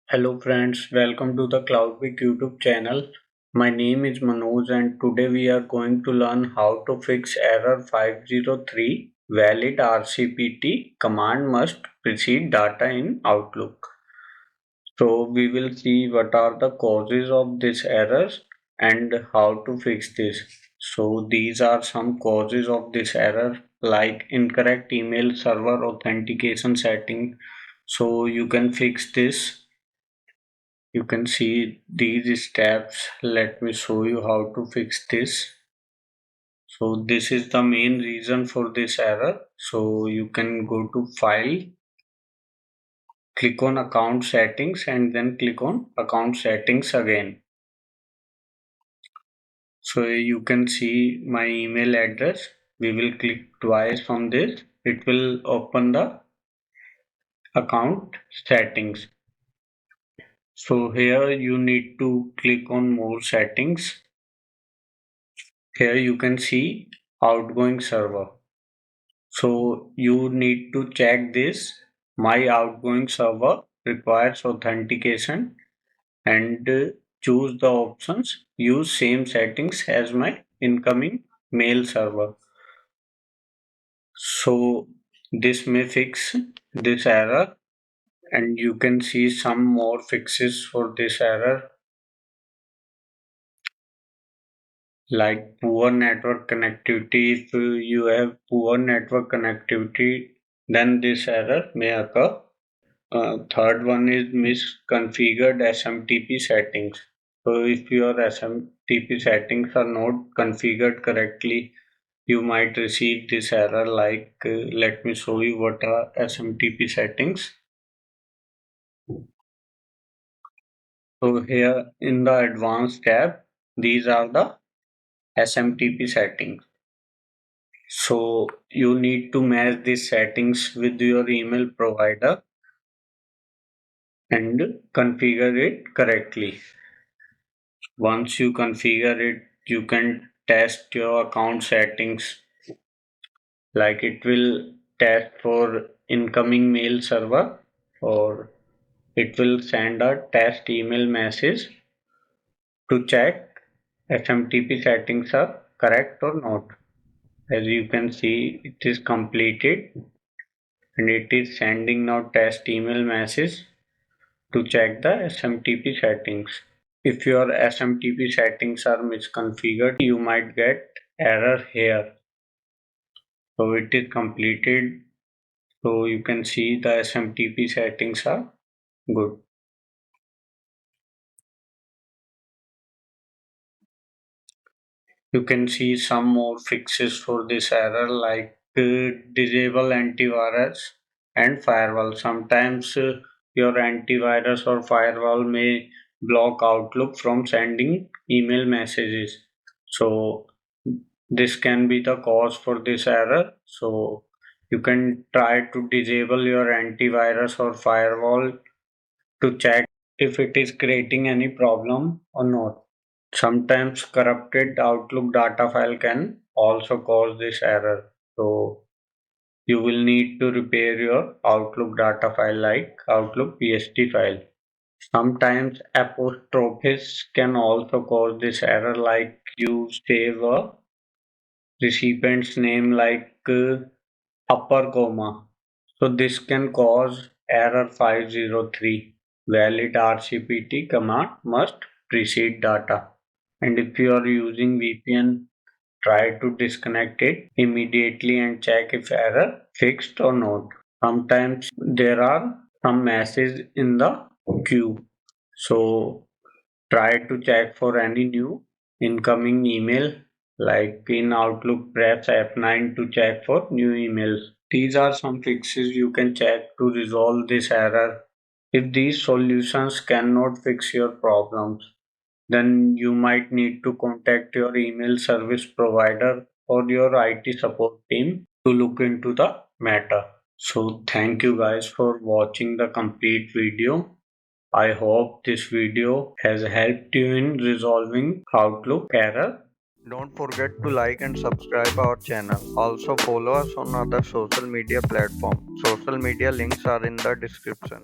Hello friends, welcome to the CloudWeek YouTube channel. My name is Manoj and today we are going to learn how to fix error 503 valid RCPT command must precede data in Outlook. So we will see what are the causes of this error and how to fix this. So these are some causes of this error like incorrect email server authentication setting. So you can fix this. You can see these steps. Let me show you how to fix this. So this is the main reason for this error. So you can go to file, click on account settings and then click on account settings again. So you can see my email address. We will click twice on this. It will open the account settings. So here you need to click on more settings. Here you can see outgoing server. So you need to check this. My outgoing server requires authentication and choose the options. Use same settings as my incoming mail server. So this may fix this error and you can see some more fixes for this error like poor network connectivity. If you have poor network connectivity, then this error may occur. Third one is misconfigured SMTP settings. So if your SMTP settings are not configured correctly, you might receive this error like let me show you what are SMTP settings. So here in the advanced tab, these are the SMTP settings. So you need to match these settings with your email provider and configure it correctly. Once you configure it, you can test your account settings. Like it will test for incoming mail server or it will send a test email message to check SMTP settings are correct or not. As you can see, it is completed and it is sending now test email message to check the SMTP settings. If your SMTP settings are misconfigured, you might get error here. So it is completed. So you can see the SMTP settings are good. You can see some more fixes for this error like disable antivirus and firewall. Sometimes your antivirus or firewall may block Outlook from sending email messages. So this can be the cause for this error. So you can try to disable your antivirus or firewall to check if it is creating any problem or not. Sometimes corrupted Outlook data file can also cause this error. So you will need to repair your Outlook data file like Outlook PST file. Sometimes apostrophes can also cause this error like you save a recipient's name like upper comma. So this can cause error 503. Valid RCPT command must precede data. And if you are using VPN, try to disconnect it immediately and check if error fixed or not. Sometimes there are some messages in the queue. So try to check for any new incoming email like in Outlook press F9 to check for new emails. These are some fixes you can check to resolve this error. If these solutions cannot fix your problems, then you might need to contact your email service provider or your IT support team to look into the matter. So thank you guys for watching the complete video. I hope this video has helped you in resolving Outlook error. Don't forget to like and subscribe our channel. Also follow us on other social media platforms. Social media links are in the description.